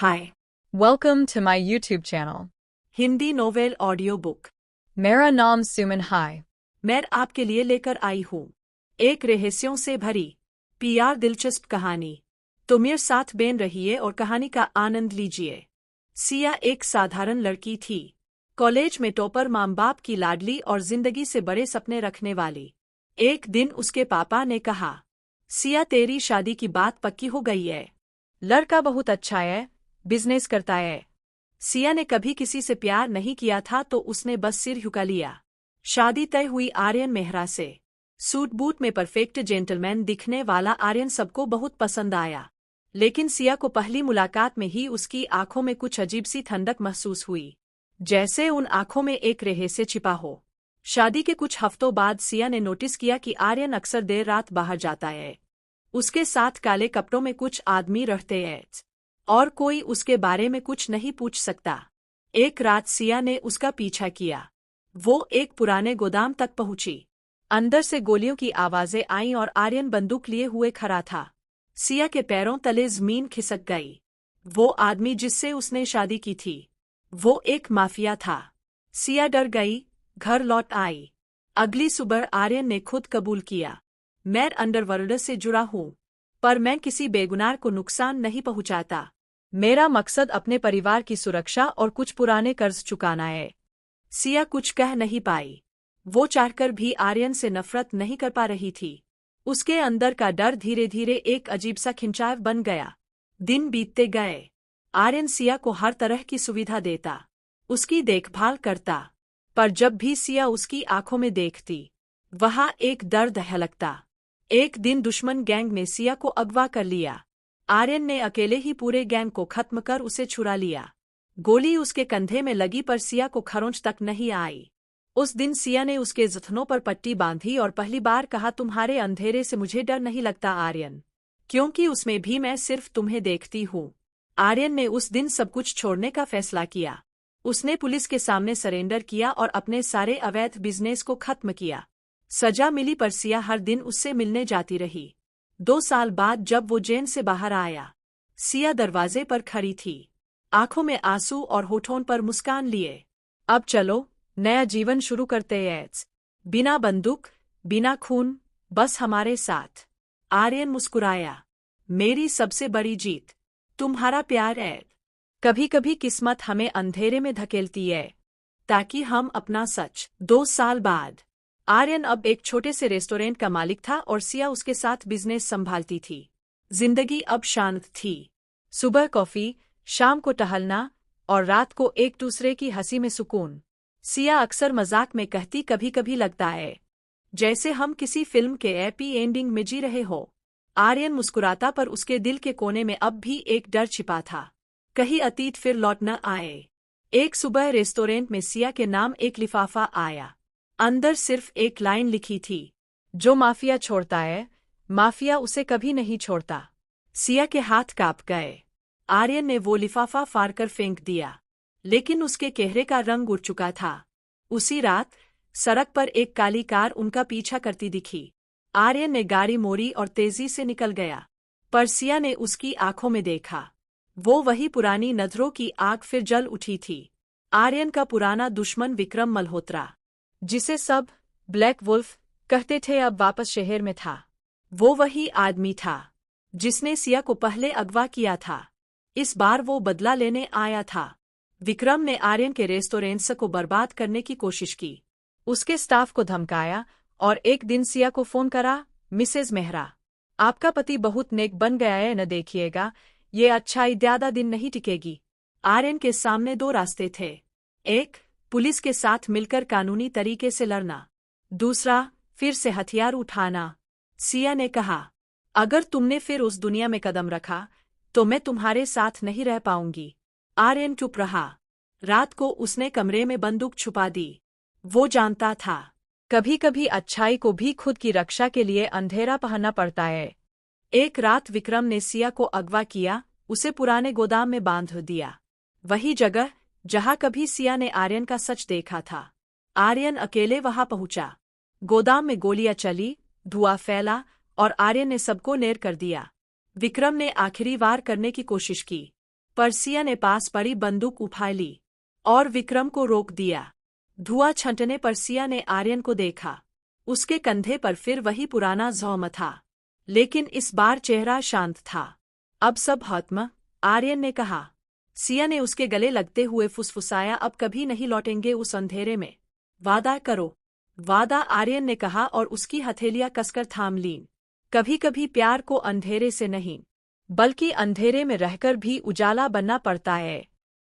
Hi. Welcome to my YouTube channel. Hindi novel audio book. मेरा नाम सुमन है। मैं आपके लिए लेकर आई हूँ एक रहस्यों से भरी प्यार दिलचस्प कहानी। तो मेरे साथ बन रहिए और कहानी का आनंद लीजिए। सिया एक साधारण लड़की थी, कॉलेज में टॉपर, माँ बाप की लाडली और जिंदगी से बड़े सपने रखने वाली। एक दिन उसके पापा ने कहा, सिया तेरी शादी की बात पक्की हो गई है। लड़का बहुत अच्छा है, बिजनेस करता है। सिया ने कभी किसी से प्यार नहीं किया था तो उसने बस सिर झुका लिया। शादी तय हुई आर्यन मेहरा से। सूट बूट में परफेक्ट जेंटलमैन दिखने वाला आर्यन सबको बहुत पसंद आया, लेकिन सिया को पहली मुलाकात में ही उसकी आंखों में कुछ अजीब सी ठंडक महसूस हुई, जैसे उन आंखों में एक रहस्य छिपा हो। शादी के कुछ हफ्तों बाद सिया ने नोटिस किया कि आर्यन अक्सर देर रात बाहर जाता है। उसके साथ काले कपड़ों में कुछ आदमी रहते हैं और कोई उसके बारे में कुछ नहीं पूछ सकता। एक रात सिया ने उसका पीछा किया। वो एक पुराने गोदाम तक पहुंची। अंदर से गोलियों की आवाजें आईं और आर्यन बंदूक लिए हुए खड़ा था। सिया के पैरों तले जमीन खिसक गई। वो आदमी जिससे उसने शादी की थी, वो एक माफिया था। सिया डर गई, घर लौट आई। अगली सुबह आर्यन ने खुद कबूल किया, मैं अंडरवर्ल्ड से जुड़ा हूँ, पर मैं किसी बेगुनाह को नुकसान नहीं पहुंचाता। मेरा मकसद अपने परिवार की सुरक्षा और कुछ पुराने कर्ज चुकाना है। सिया कुछ कह नहीं पाई। वो चाहकर भी आर्यन से नफरत नहीं कर पा रही थी। उसके अंदर का डर धीरे धीरे एक अजीब सा खिंचाव बन गया। दिन बीतते गए। आर्यन सिया को हर तरह की सुविधा देता, उसकी देखभाल करता, पर जब भी सिया उसकी आंखों में देखती, वहाँ एक दर्द हलकता। एक दिन दुश्मन गैंग ने सिया को अगवा कर लिया। आर्यन ने अकेले ही पूरे गैंग को खत्म कर उसे छुड़ा लिया। गोली उसके कंधे में लगी पर सिया को खरोंच तक नहीं आई। उस दिन सिया ने उसके जख्मों पर पट्टी बांधी और पहली बार कहा, तुम्हारे अंधेरे से मुझे डर नहीं लगता आर्यन, क्योंकि उसमें भी मैं सिर्फ तुम्हें देखती हूँ। आर्यन ने उस दिन सब कुछ छोड़ने का फैसला किया। उसने पुलिस के सामने सरेंडर किया और अपने सारे अवैध बिजनेस को खत्म किया। सजा मिली पर सिया हर दिन उससे मिलने जाती रही। 2 साल बाद जब वो जेल से बाहर आया, सिया दरवाजे पर खड़ी थी, आंखों में आंसू और होठों पर मुस्कान लिए। अब चलो, नया जीवन शुरू करते हैं। बिना बंदूक, बिना खून, बस हमारे साथ। आर्यन मुस्कुराया, मेरी सबसे बड़ी जीत तुम्हारा प्यार है। कभी कभी किस्मत हमें अंधेरे में धकेलती है ताकि हम अपना सच। 2 साल बाद आर्यन अब एक छोटे से रेस्टोरेंट का मालिक था और सिया उसके साथ बिजनेस संभालती थी। जिंदगी अब शांत थी। सुबह कॉफी, शाम को टहलना और रात को एक दूसरे की हंसी में सुकून। सिया अक्सर मजाक में कहती, कभी कभी लगता है जैसे हम किसी फिल्म के हैप्पी एंडिंग में जी रहे हो। आर्यन मुस्कुराता, पर उसके दिल के कोने में अब भी एक डर छिपा था, कहीं अतीत फिर लौट न आए। एक सुबह रेस्टोरेंट में सिया के नाम एक लिफाफा आया। अंदर सिर्फ एक लाइन लिखी थी, जो माफिया छोड़ता है, माफिया उसे कभी नहीं छोड़ता। सिया के हाथ कांप गए। आर्यन ने वो लिफाफा फाड़कर फेंक दिया, लेकिन उसके चेहरे का रंग उड़ चुका था। उसी रात सड़क पर एक काली कार उनका पीछा करती दिखी। आर्यन ने गाड़ी मोड़ी और तेजी से निकल गया, पर सिया ने उसकी आंखों में देखा, वो वही पुरानी नजरों की आग फिर जल उठी थी। आर्यन का पुराना दुश्मन विक्रम मल्होत्रा, जिसे सब ब्लैक वुल्फ कहते थे, अब वापस शहर में था। वो वही आदमी था जिसने सिया को पहले अगवा किया था। इस बार वो बदला लेने आया था। विक्रम ने आर्यन के रेस्टोरेंट्स को बर्बाद करने की कोशिश की, उसके स्टाफ को धमकाया और एक दिन सिया को फोन करा, मिसेज मेहरा, आपका पति बहुत नेक बन गया है, न देखिएगा, ये अच्छाई ज्यादा दिन नहीं टिकेगी। आर्यन के सामने 2 रास्ते थे, एक पुलिस के साथ मिलकर कानूनी तरीके से लड़ना, दूसरा फिर से हथियार उठाना। सिया ने कहा, अगर तुमने फिर उस दुनिया में कदम रखा तो मैं तुम्हारे साथ नहीं रह पाऊंगी। आर्यन चुप रहा। रात को उसने कमरे में बंदूक छुपा दी। वो जानता था, कभी कभी अच्छाई को भी खुद की रक्षा के लिए अंधेरा पहनना पड़ता है। एक रात विक्रम ने सिया को अगवा किया, उसे पुराने गोदाम में बांध दिया, वही जगह जहां कभी सिया ने आर्यन का सच देखा था। आर्यन अकेले वहां पहुंचा। गोदाम में गोलियां चली, धुआं फैला और आर्यन ने सबको नैर कर दिया। विक्रम ने आखिरी वार करने की कोशिश की, पर सिया ने पास पड़ी बंदूक उठा ली और विक्रम को रोक दिया। धुआं छंटने पर सिया ने आर्यन को देखा। उसके कंधे पर फिर वही पुराना ज़ौम था, लेकिन इस बार चेहरा शांत था। अब सब खत्म, आर्यन ने कहा। सिया ने उसके गले लगते हुए फुसफुसाया, अब कभी नहीं लौटेंगे उस अंधेरे में, वादा करो। वादा, आर्यन ने कहा और उसकी हथेलियां कसकर थाम लीं। कभी कभी प्यार को अंधेरे से नहीं, बल्कि अंधेरे में रहकर भी उजाला बनना पड़ता है।